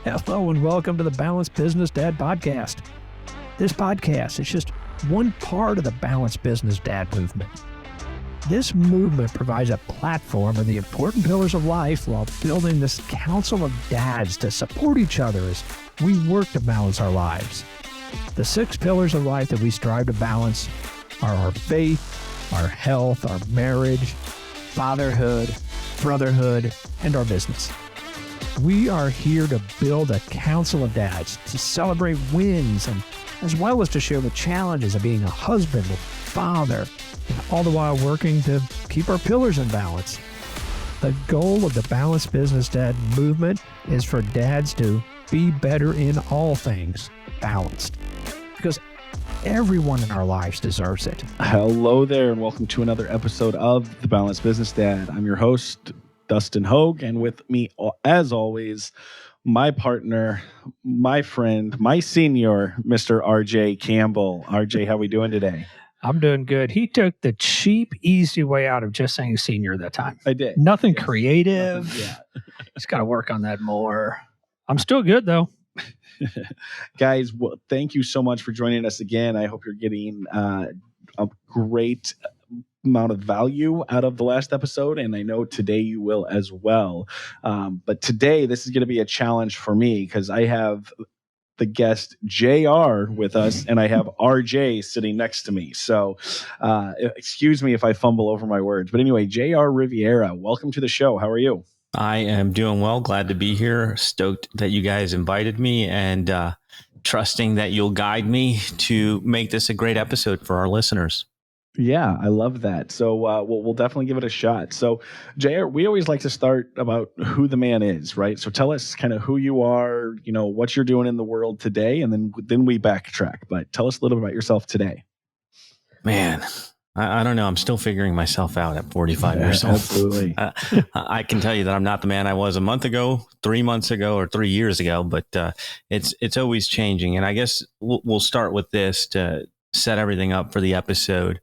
Hello and welcome to the Balanced Business Dad podcast. This podcast is just one part of the Balanced Business Dad movement. This movement provides a platform for the important pillars of life while building this council of dads to support each other as we work to balance our lives. The 6 pillars of life that we strive to balance are our faith, our health, our marriage, fatherhood, brotherhood, and our business. We are here to build a council of dads to celebrate wins and as well as to share the challenges of being a husband, a father, and all the while working to keep our pillars in balance. The goal of the Balanced Business Dad movement is for dads to be better in all things balanced, because everyone in our lives deserves it. Hello there, and welcome to another episode of the Balanced Business Dad. I'm your host, Dustin Hogue, and with me, as always, my partner, my friend, my senior, Mr. RJ Campbell. RJ, how we doing today? I'm doing good. He took the cheap, easy way out of just saying senior that time. I did. Nothing creative. Nothing, yeah. He's got to work on that more. I'm still good, though. Guys, well, thank you so much for joining us again. I hope you're getting a great amount of value out of the last episode, and I know today you will as well. But today, this is going to be a challenge for me because I have the guest JR with us, and I have RJ sitting next to me. So excuse me if I fumble over my words. But anyway, JR Rivera, welcome to the show. How are you? I am doing well. Glad to be here. Stoked that you guys invited me, and trusting that you'll guide me to make this a great episode for our listeners. Yeah, I love that. So we'll definitely give it a shot. So, JR, we always like to start about who the man is, right? So tell us kind of who you are, what you're doing in the world today, and then we backtrack. But tell us a little bit about yourself today. Man, I don't know. I'm still figuring myself out at 45 years old. Absolutely. I can tell you that I'm not the man I was a month ago, 3 months ago, or 3 years ago, but it's always changing. And I guess we'll start with this to set everything up for the episode.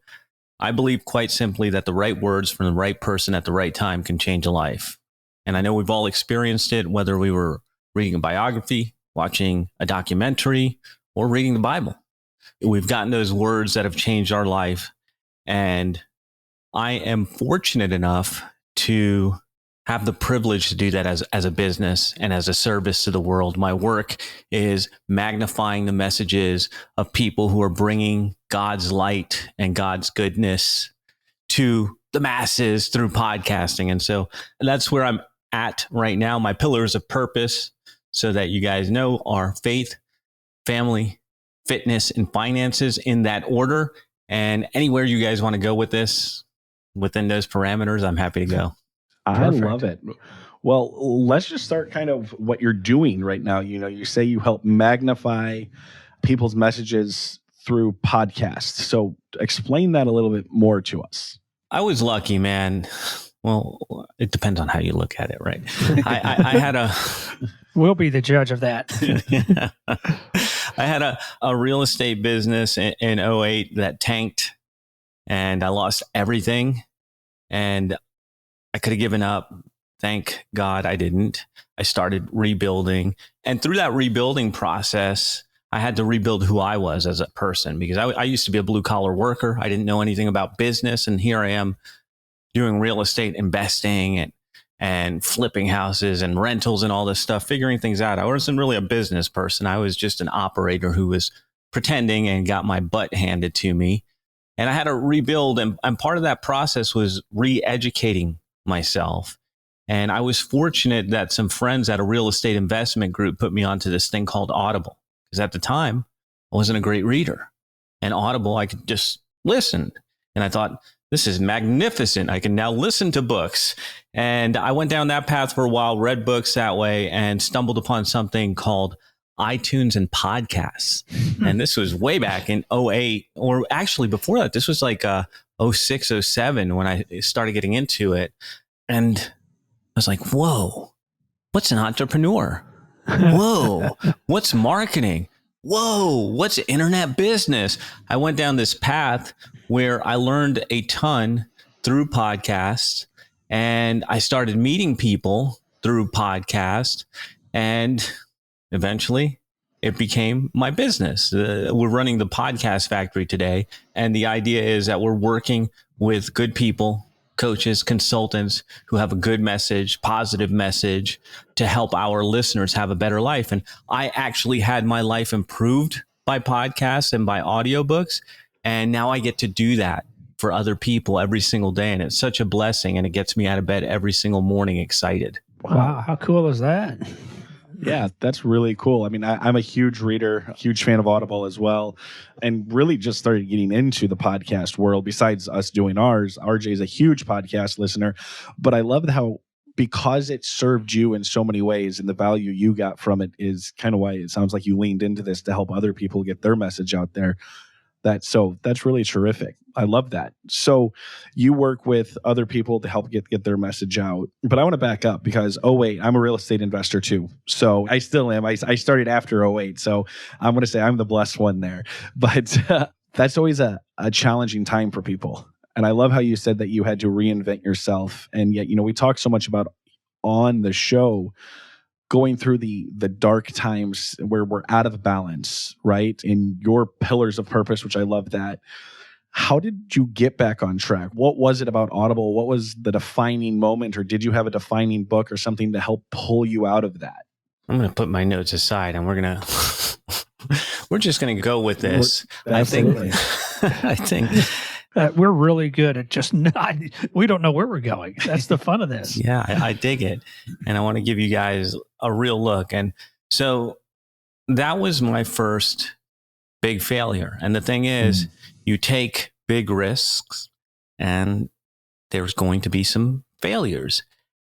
I believe quite simply that the right words from the right person at the right time can change a life. And I know we've all experienced it, whether we were reading a biography, watching a documentary, or reading the Bible. We've gotten those words that have changed our life. And I am fortunate enough to have the privilege to do that as a business and as a service to the world. My work is magnifying the messages of people who are bringing God's light and God's goodness to the masses through podcasting. And so that's where I'm at right now. My pillars of purpose, so that you guys know, are faith, family, fitness, and finances, in that order. And anywhere you guys want to go with this, within those parameters, I'm happy to go. I love it. Well, let's just start kind of what you're doing right now. You say you help magnify people's messages through podcasts. So explain that a little bit more to us. I was lucky, man. Well, it depends on how you look at it, right? I had a... We'll be the judge of that. I had a real estate business in 2008 that tanked, and I lost everything. And I could have given up. Thank God I didn't. I started rebuilding. And through that rebuilding process, I had to rebuild who I was as a person, because I used to be a blue collar worker. I didn't know anything about business. And here I am doing real estate investing and flipping houses and rentals and all this stuff, figuring things out. I wasn't really a business person. I was just an operator who was pretending and got my butt handed to me. And I had to rebuild. And part of that process was re-educating myself. And I was fortunate that some friends at a real estate investment group put me onto this thing called Audible. Because at the time, I wasn't a great reader. And Audible, I could just listen. And I thought, this is magnificent. I can now listen to books. And I went down that path for a while, read books that way, and stumbled upon something called iTunes and podcasts. And this was way back in 2008, or actually before that. This was like 2006, 2007 when I started getting into it. And I was like, whoa, what's an entrepreneur? Whoa, what's marketing? Whoa, what's internet business? I went down this path where I learned a ton through podcasts, and I started meeting people through podcasts. And eventually it became my business. We're running the podcast factory today. And the idea is that we're working with good people, coaches, consultants who have a good message, positive message to help our listeners have a better life. And I actually had my life improved by podcasts and by audiobooks. And now I get to do that for other people every single day. And it's such a blessing. And it gets me out of bed every single morning excited. Wow. How cool is that? Yeah, that's really cool. I mean, I'm a huge reader, huge fan of Audible as well, and really just started getting into the podcast world. Besides us doing ours, RJ is a huge podcast listener, but I love how, because it served you in so many ways and the value you got from it is kind of why it sounds like you leaned into this to help other people get their message out there. That's really terrific. I love that. So you work with other people to help get their message out. But I want to back up because 08, I'm a real estate investor too. So I still am. I started after 08. So I'm going to say I'm the blessed one there. But that's always a challenging time for people. And I love how you said that you had to reinvent yourself. And yet, we talk so much about on the show going through the dark times where we're out of balance, right? In your pillars of purpose, which I love that. How did you get back on track? What was it about Audible? What was the defining moment, or did you have a defining book or something to help pull you out of that? I'm going to put my notes aside and we're just going to go with this. Absolutely. I think we're really good at just not, we don't know where we're going. That's the fun of this. Yeah, I dig it. And I want to give you guys a real look. And so that was my first big failure. And the thing is, you take big risks and there's going to be some failures.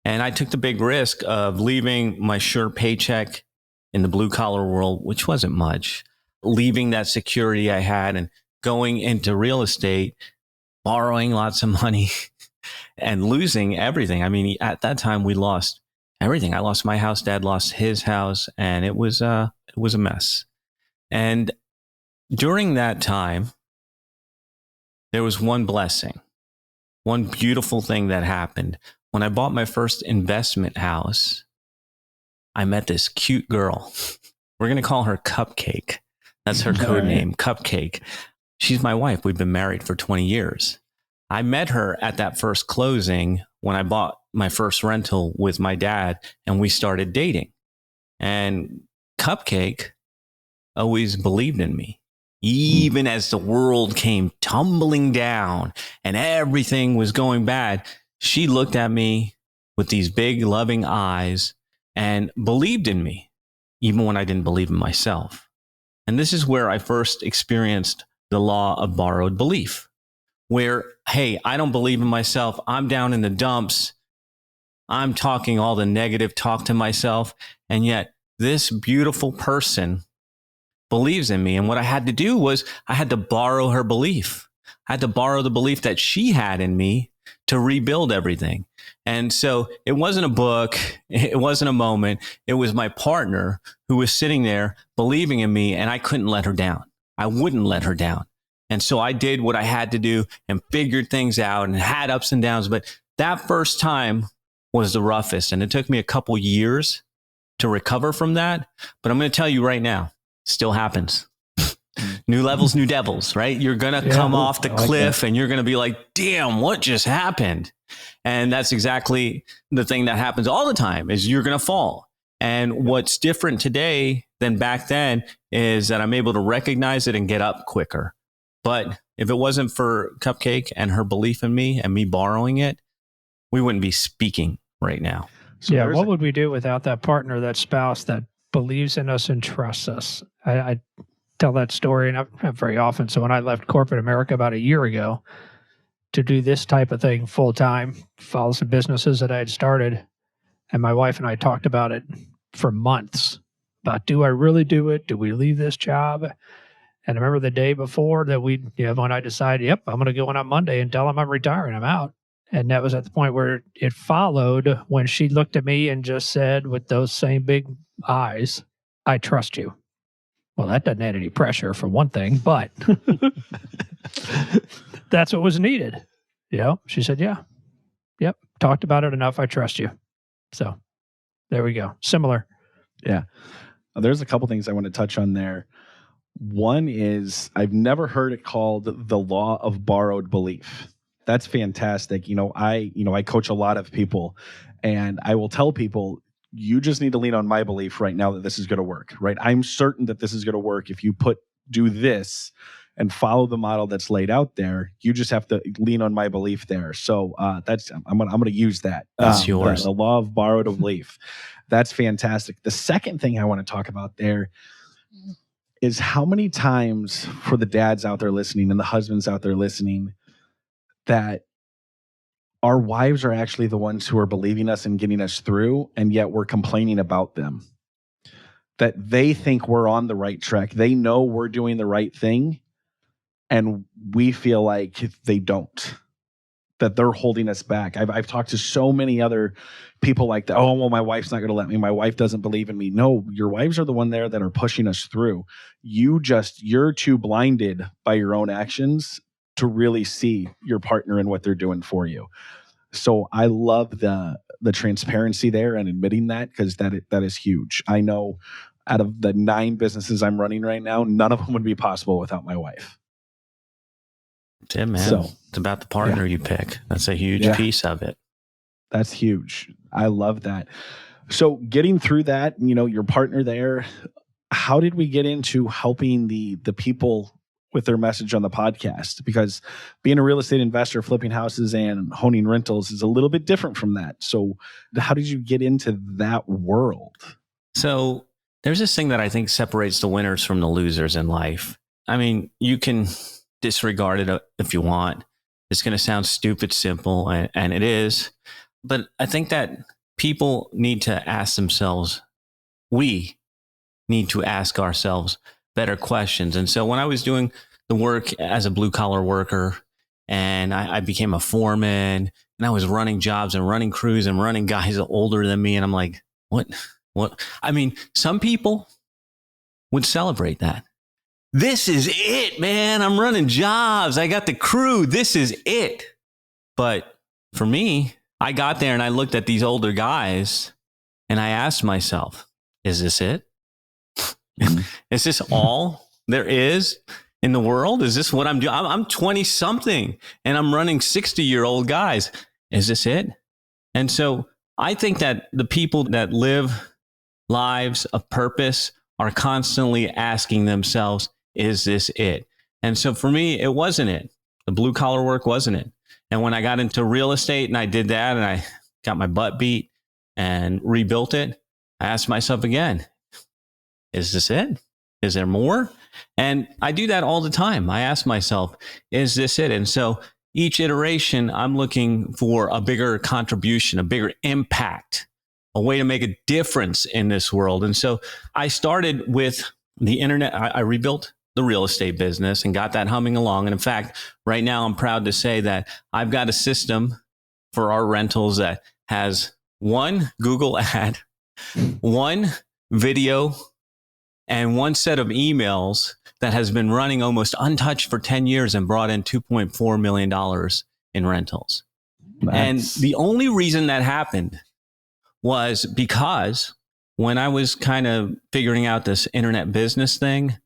And I took the big risk of leaving my sure paycheck in the blue collar world, which wasn't much, leaving that security I had and going into real estate, borrowing lots of money and losing everything. I mean, at that time we lost everything. I lost my house. Dad lost his house, and it was a mess. And during that time, there was one blessing, one beautiful thing that happened. When I bought my first investment house, I met this cute girl. We're going to call her Cupcake. That's her code name, Cupcake. She's my wife. We've been married for 20 years. I met her at that first closing when I bought my first rental with my dad, and we started dating. And Cupcake always believed in me. Even as the world came tumbling down and everything was going bad, she looked at me with these big, loving eyes and believed in me, even when I didn't believe in myself. And this is where I first experienced the law of borrowed belief, where, hey, I don't believe in myself. I'm down in the dumps. I'm talking all the negative talk to myself. And yet this beautiful person believes in me. And what I had to do was I had to borrow her belief. I had to borrow the belief that she had in me to rebuild everything. And so it wasn't a book. It wasn't a moment. It was my partner who was sitting there believing in me, and I couldn't let her down. I wouldn't let her down. And so I did what I had to do and figured things out and had ups and downs. But that first time was the roughest. And it took me a couple years to recover from that. But I'm going to tell you right now, still happens. New levels, new devils, right? You're going to come off the cliff and you're going to be like, damn, what just happened? And that's exactly the thing that happens all the time is you're going to fall. And what's different today than back then is that I'm able to recognize it and get up quicker. But if it wasn't for Cupcake and her belief in me and me borrowing it, we wouldn't be speaking right now. So what would we do without that partner, that spouse that believes in us and trusts us? I tell that story, and not very often. So when I left corporate America about a year ago to do this type of thing full time, follow some businesses that I had started, and my wife and I talked about it for months about, do I really do it? Do we leave this job? And I remember the day before that when I decided, yep, I'm going to go in on Monday and tell them I'm retiring, I'm out. And that was at the point where it followed when she looked at me and just said with those same big eyes, I trust you. Well, that doesn't add any pressure for one thing, but that's what was needed. She said, yep, talked about it enough. I trust you. So there we go. Similar. Yeah. There's a couple things I want to touch on there. One is I've never heard it called the law of borrowed belief. That's fantastic. I coach a lot of people, and I will tell people, you just need to lean on my belief right now that this is going to work, right? I'm certain that this is going to work if you do this and follow the model that's laid out there. You just have to lean on my belief there. So I'm going to use that. That's yours. The law of borrowed belief. That's fantastic. The second thing I want to talk about there is how many times, for the dads out there listening and the husbands out there listening, that our wives are actually the ones who are believing us and getting us through, and yet we're complaining about them. That they think we're on the right track. They know we're doing the right thing, and we feel like they don't. That they're holding us back. I've talked to so many other people like that. Oh, well, my wife's not going to let me. My wife doesn't believe in me. No, your wives are the one there that are pushing us through. You're too blinded by your own actions to really see your partner and what they're doing for you. So I love the transparency there and admitting that, because that is huge. I know out of the 9 businesses I'm running right now, none of them would be possible without my wife. That's it, man. So, it's about the partner you pick. That's a huge piece of it. That's huge. I love that. So getting through that, your partner there, how did we get into helping the people with their message on the podcast? Because being a real estate investor, flipping houses and honing rentals is a little bit different from that. So how did you get into that world? So there's this thing that I think separates the winners from the losers in life. I mean, you can disregard it if you want. It's going to sound stupid simple, and it is. But I think that people need to ask themselves, we need to ask ourselves better questions. And so when I was doing the work as a blue collar worker, and I became a foreman, and I was running jobs and running crews and running guys older than me, and I'm like, what? I mean, some people would celebrate that. This is it, man. I'm running jobs. I got the crew. This is it. But for me, I got there and I looked at these older guys and I asked myself, is this it? Is this all there is in the world? Is this what I'm doing? I'm 20 something and I'm running 60-year-old guys. Is this it? And so I think that the people that live lives of purpose are constantly asking themselves, is this it? And so for me, it wasn't it. The blue collar work wasn't it. And when I got into real estate and I did that and I got my butt beat and rebuilt it, I asked myself again, is this it? Is there more? And I do that all the time. I ask myself, is this it? And so each iteration, I'm looking for a bigger contribution, a bigger impact, a way to make a difference in this world. And so I started with the internet. I rebuilt the real estate business and got that humming along. And in fact, right now I'm proud to say that I've got a system for our rentals that has one Google ad, one video, and one set of emails that has been running almost untouched for 10 years and brought in $2.4 million in rentals. And the only reason that happened was because when I was kind of figuring out this internet business thing,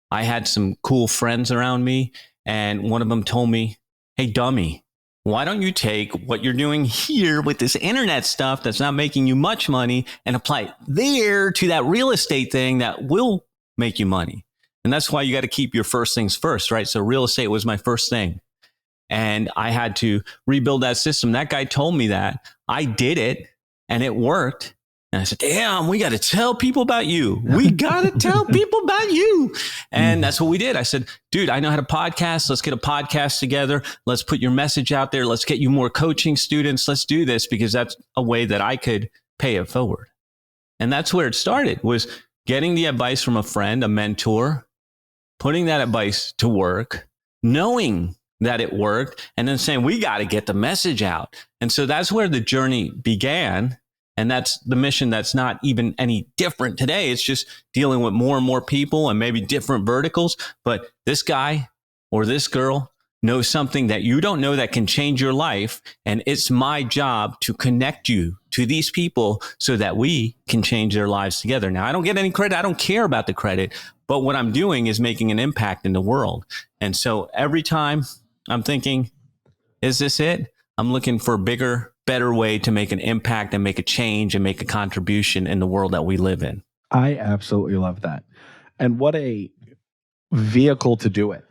I had some cool friends around me, and one of them told me, hey, dummy, why don't you take what you're doing here with this internet stuff that's not making you much money and apply it there to that real estate thing that will make you money? And that's why you got to keep your first things first, right? So real estate was my first thing. And I had to rebuild that system. That guy told me that. I did it, and it worked. And I said, damn, we got to tell people about you. We got to tell people about you. And that's what we did. I said, dude, I know how to podcast. Let's get a podcast together. Let's put your message out there. Let's get you more coaching students. Let's do this, because that's a way that I could pay it forward. And that's where it started, was getting the advice from a friend, a mentor, putting that advice to work, knowing that it worked, and then saying, we got to get the message out. And so that's where the journey began. And that's the mission that's not even any different today. It's just dealing with more and more people and maybe different verticals. But this guy or this girl know something that you don't know that can change your life. And it's my job to connect you to these people so that we can change their lives together. Now, I don't get any credit. I don't care about the credit, but what I'm doing is making an impact in the world. And so every time I'm thinking, is this it? I'm looking for a bigger, better way to make an impact and make a change and make a contribution in the world that we live in. I absolutely love that. And what a vehicle to do it.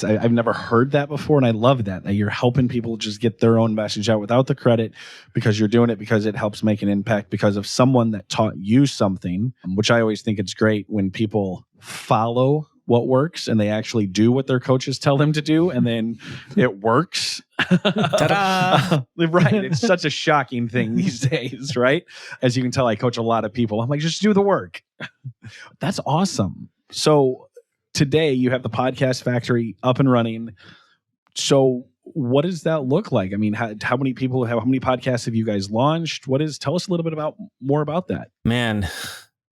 I've never heard that before. And I love that you're helping people just get their own message out without the credit, because you're doing it because it helps make an impact because of someone that taught you something, which I always think it's great when people follow what works and they actually do what their coaches tell them to do, and then it works. Ta-da! Right. It's such a shocking thing these days, right? As you can tell, I coach a lot of people. I'm like, just do the work. That's awesome. So today you have the Podcast Factory up and running. So what does that look like? I mean, how many podcasts have you guys launched? Tell us a little bit more about that. Man,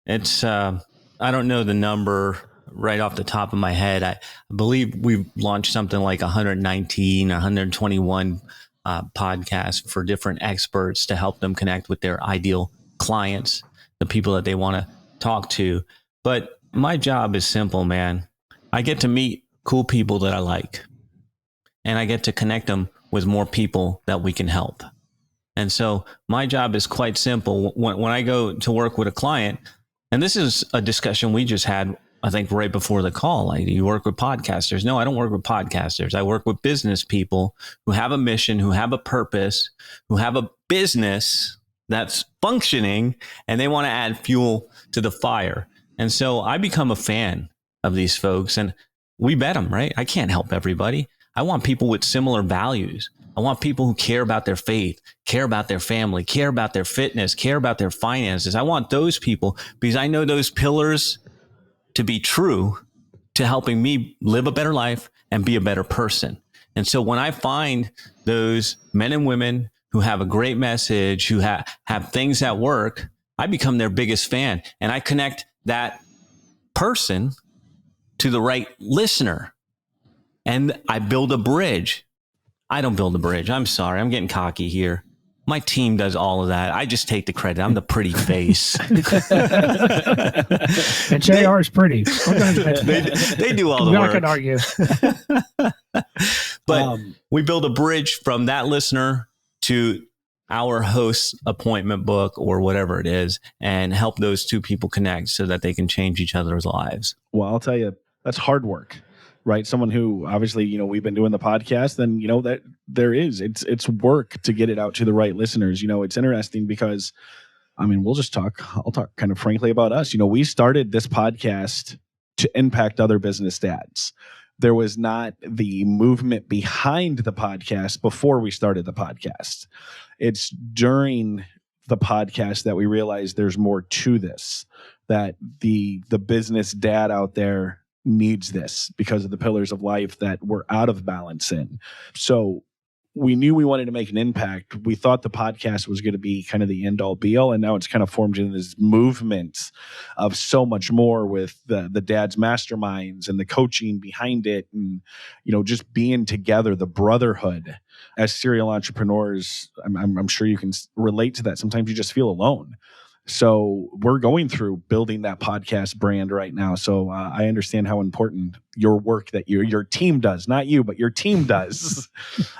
it's, I don't know the number right off the top of my head. I believe we've launched something like 119, 121 podcasts for different experts to help them connect with their ideal clients, the people that they want to talk to. But my job is simple, man. I get to meet cool people that I like, and I get to connect them with more people that we can help. And so my job is quite simple. When I go to work with a client, and this is a discussion we just had, I think, right before the call, like, you work with podcasters. No, I don't work with podcasters. I work with business people who have a mission, who have a purpose, who have a business that's functioning, and they want to add fuel to the fire. And so I become a fan of these folks, and we bet them, right? I can't help everybody. I want people with similar values. I want people who care about their faith, care about their family, care about their fitness, care about their finances. I want those people because I know those pillars to be true to helping me live a better life and be a better person. And so when I find those men and women who have a great message, who have things that work, I become their biggest fan, and I connect that person to the right listener, and I build a bridge. I don't build a bridge. I'm sorry. I'm getting cocky here. My team does all of that. I just take the credit. I'm the pretty face. And JR is pretty. They do all the work. I'm not going to argue. But we build a bridge from that listener to our host's appointment book or whatever it is, and help those two people connect so that they can change each other's lives. Well, I'll tell you, that's hard work. Right. Someone who obviously, we've been doing the podcast, then, that it's work to get it out to the right listeners. It's interesting because, I'll talk kind of frankly about us. We started this podcast to impact other business dads. There was not the movement behind the podcast before we started the podcast. It's during the podcast that we realized there's more to this, that the business dad out there needs this because of the pillars of life that we're out of balance in. So we knew we wanted to make an impact. We thought the podcast was going to be kind of the end all be all. And now it's kind of formed into this movement of so much more with the dad's masterminds and the coaching behind it. And, just being together, the brotherhood as serial entrepreneurs. I'm sure you can relate to that. Sometimes you just feel alone. So we're going through building that podcast brand right now. So I understand how important your work that your team does, not you, but your team does,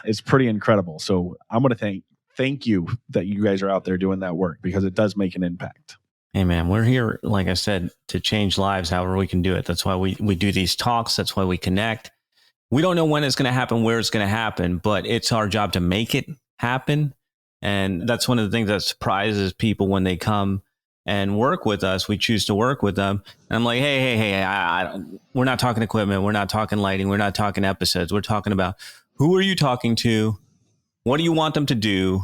is pretty incredible. So I'm going to thank you that you guys are out there doing that work, because it does make an impact. Hey, man, we're here, like I said, to change lives however we can do it. That's why we do these talks. That's why we connect. We don't know when it's going to happen, where it's going to happen, but it's our job to make it happen. And that's one of the things that surprises people when they come and work with us. We choose to work with them. And I'm like, hey, we're not talking equipment. We're not talking lighting. We're not talking episodes. We're talking about, who are you talking to? What do you want them to do?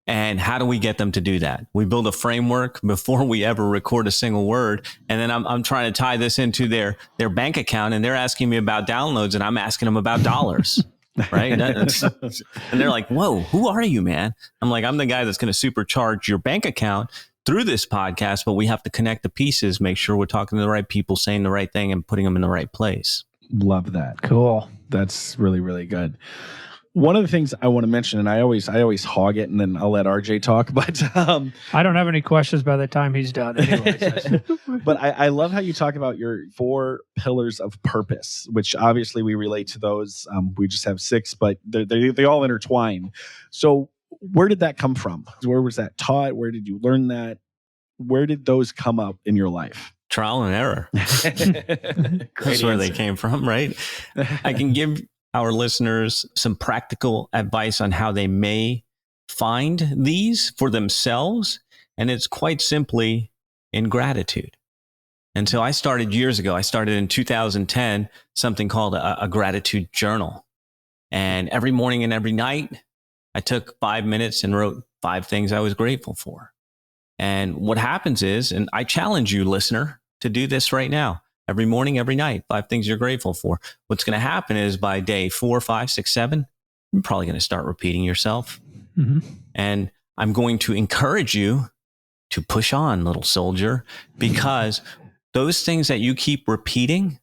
And how do we get them to do that? We build a framework before we ever record a single word. And then I'm trying to tie this into their bank account, and they're asking me about downloads, and I'm asking them about dollars. Right. And they're like, whoa, who are you, man? I'm like, I'm the guy that's going to supercharge your bank account through this podcast, but we have to connect the pieces, make sure we're talking to the right people, saying the right thing, and putting them in the right place. Love that. Cool. That's really, really good. One of the things I want to mention, and I always hog it, and then I'll let RJ talk. But I don't have any questions by the time he's done. Anyways. but I love how you talk about your 4 pillars of purpose, which obviously we relate to those. We just have 6, but they all intertwine. So where did that come from? Where was that taught? Where did you learn that? Where did those come up in your life? Trial and error. That's where they came from, right? I can give our listeners some practical advice on how they may find these for themselves. And it's quite simply in gratitude. And so I started years ago. I started in 2010, something called a gratitude journal. And every morning and every night, I took 5 minutes and wrote 5 things I was grateful for. And what happens is, and I challenge you, listener, to do this right now. Every morning, every night, 5 things you're grateful for. What's going to happen is by day 4, 5, 6, 7, you're probably going to start repeating yourself. Mm-hmm. And I'm going to encourage you to push on, little soldier, because those things that you keep repeating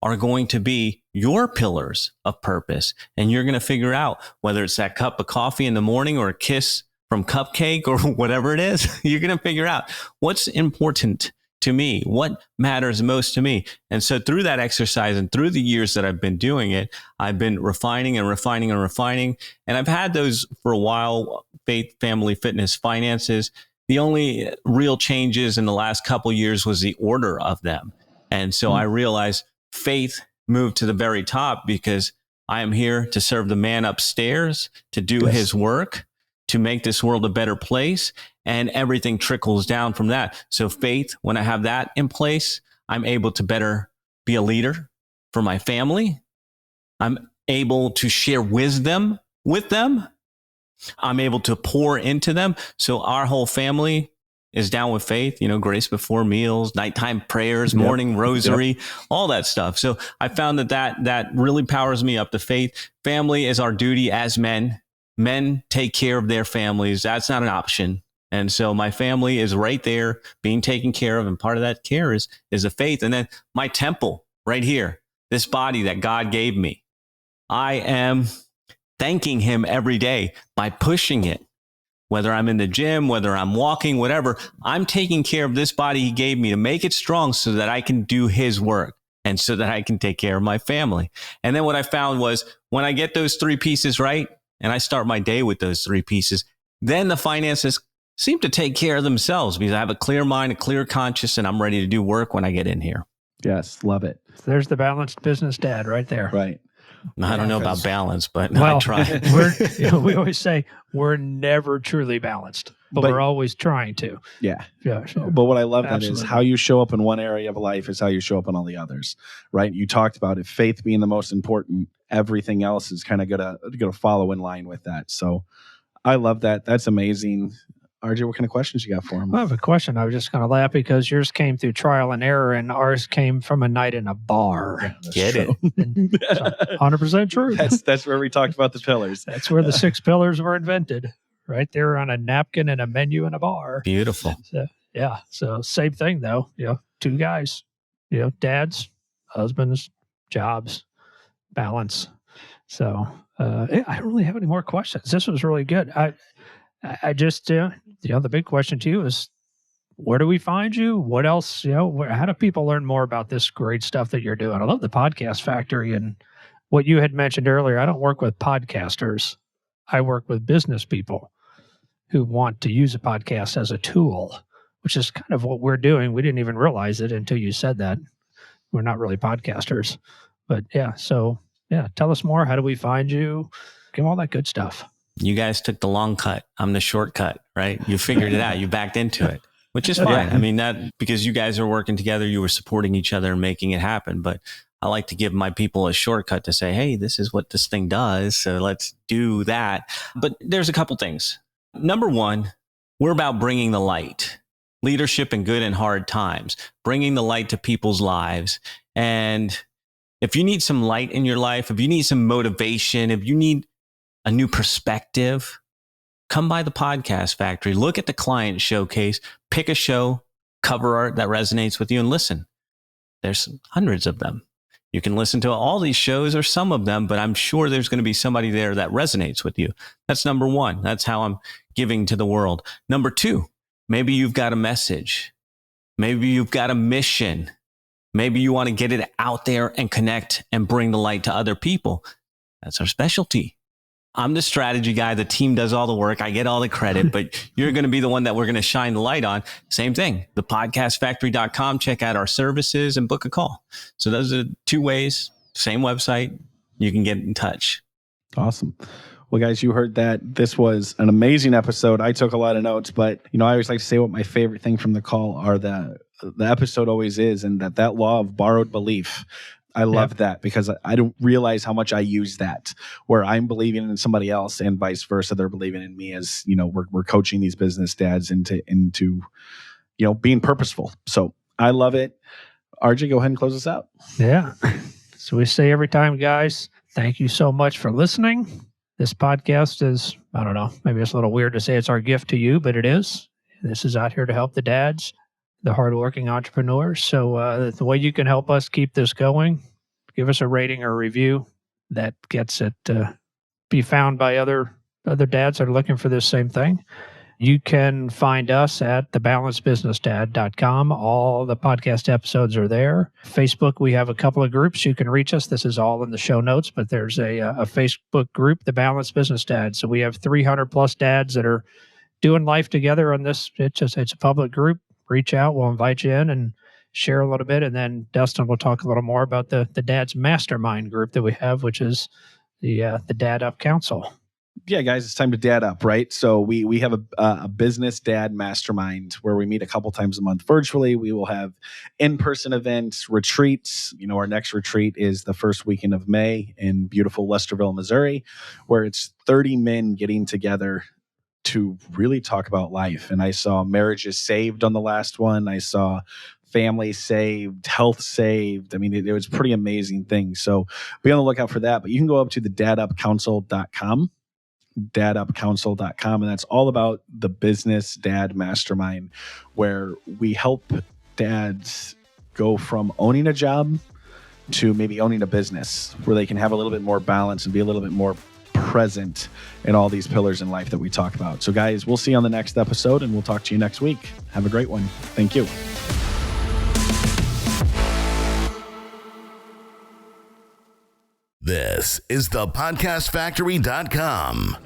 are going to be your pillars of purpose. And you're going to figure out whether it's that cup of coffee in the morning or a kiss from cupcake or whatever it is, you're going to figure out what's important to me, what matters most to me. And so through that exercise and through the years that I've been doing it, I've been refining and refining and refining. And I've had those for a while: faith, family, fitness, finances. The only real changes in the last couple of years was the order of them. And so I realized faith moved to the very top because I am here to serve the man upstairs, to do his work, to make this world a better place. And everything trickles down from that. So faith, when I have that in place, I'm able to better be a leader for my family. I'm able to share wisdom with them. I'm able to pour into them. So our whole family is down with faith, grace before meals, nighttime prayers, morning rosary, all that stuff. So I found that really powers me up to faith. Family is our duty as men. Men take care of their families. That's not an option. And so my family is right there being taken care of. And part of that care is a faith. And then my temple right here, this body that God gave me, I am thanking him every day by pushing it. Whether I'm in the gym, whether I'm walking, whatever, I'm taking care of this body he gave me to make it strong so that I can do his work and so that I can take care of my family. And then what I found was when I get those 3 pieces right, and I start my day with those 3 pieces, then the finances seem to take care of themselves because I have a clear mind, a clear conscience, and I'm ready to do work when I get in here. Yes, love it. There's the balanced business dad right there. Right. I don't know about balance, but I try. We always say we're never truly balanced, but we're always trying to. Yeah. Yeah. Sure. But what I love that is how you show up in one area of life is how you show up in all the others, right? You talked about it, faith being the most important. Everything else is kind of gonna follow in line with that. So I love that. That's amazing. RJ, what kind of questions you got for him? I have a question. I was just going to laugh because yours came through trial and error and ours came from a night in a bar. Get it? 100% true. That's where we talked about the pillars. That's where the 6 pillars were invented. Right there on a napkin and a menu in a bar. Beautiful. So, yeah. So same thing though. 2 guys, dads, husbands, jobs, balance. So I don't really have any more questions. This was really good. I just, the big question to you is, where do we find you? What else, how do people learn more about this great stuff that you're doing? I love the podcast factory and what you had mentioned earlier. I don't work with podcasters. I work with business people who want to use a podcast as a tool, which is kind of what we're doing. We didn't even realize it until you said that. We're not really podcasters, but tell us more. How do we find you? Give all that good stuff. You guys took the long cut. I'm the shortcut, right? You figured it out. You backed into it, which is fine. I mean, that because you guys are working together, you were supporting each other and making it happen. But I like to give my people a shortcut to say, hey, this is what this thing does. So let's do that. But there's a couple things. Number one, we're about bringing the light, leadership in good and hard times, bringing the light to people's lives. And if you need some light in your life, if you need some motivation, if you need a new perspective, come by the podcast factory, look at the client showcase, pick a show, cover art that resonates with you and listen. There's hundreds of them. You can listen to all these shows or some of them, but I'm sure there's going to be somebody there that resonates with you. That's number one. That's how I'm giving to the world. Number two, maybe you've got a message. Maybe you've got a mission. Maybe you want to get it out there and connect and bring the light to other people. That's our specialty. I'm the strategy guy. The team does all the work. I get all the credit, but you're going to be the one that we're going to shine the light on. Same thing. thepodcastfactory.com. Check out our services and book a call. So those are 2 ways. Same website. You can get in touch. Awesome. Well, guys, you heard that. This was an amazing episode. I took a lot of notes, but I always like to say what my favorite thing from the call are the episode always is, and that law of borrowed belief. I love that because I don't realize how much I use that, where I'm believing in somebody else and vice versa. They're believing in me as, we're coaching these business dads into being purposeful. So I love it. RJ, go ahead and close us out. Yeah. So we say every time, guys, thank you so much for listening. This podcast is, I don't know, maybe it's a little weird to say it's our gift to you, but it is. This is out here to help the dads, the hardworking entrepreneurs. So the way you can help us keep this going, give us a rating or a review that gets it be found by other dads that are looking for this same thing. You can find us at thebalancedbusinessdad.com. All the podcast episodes are there. Facebook, we have a couple of groups you can reach us. This is all in the show notes, but there's a Facebook group, The Balanced Business Dad. So we have 300 plus dads that are doing life together on this. It's a public group. Reach out. We'll invite you in and share a little bit. And then Dustin will talk a little more about the Dad's Mastermind group that we have, which is the Dad Up Council. Yeah, guys, it's time to dad up, right? So we have a business dad mastermind where we meet a couple times a month virtually. We will have in-person events, retreats. Our next retreat is the first weekend of May in beautiful Lesterville, Missouri, where it's 30 men getting together to really talk about life. And I saw marriages saved on the last one. I saw families saved, health saved. I mean, it was pretty amazing thing. So be on the lookout for that. But you can go up to the dadupcouncil.com. dadupcouncil.com, and that's all about the business dad mastermind, where we help dads go from owning a job to maybe owning a business, where they can have a little bit more balance and be a little bit more present in all these pillars in life that we talk about. So guys, we'll see you on the next episode, and we'll talk to you next week. Have a great one. Thank you. This is thepodcastfactory.com.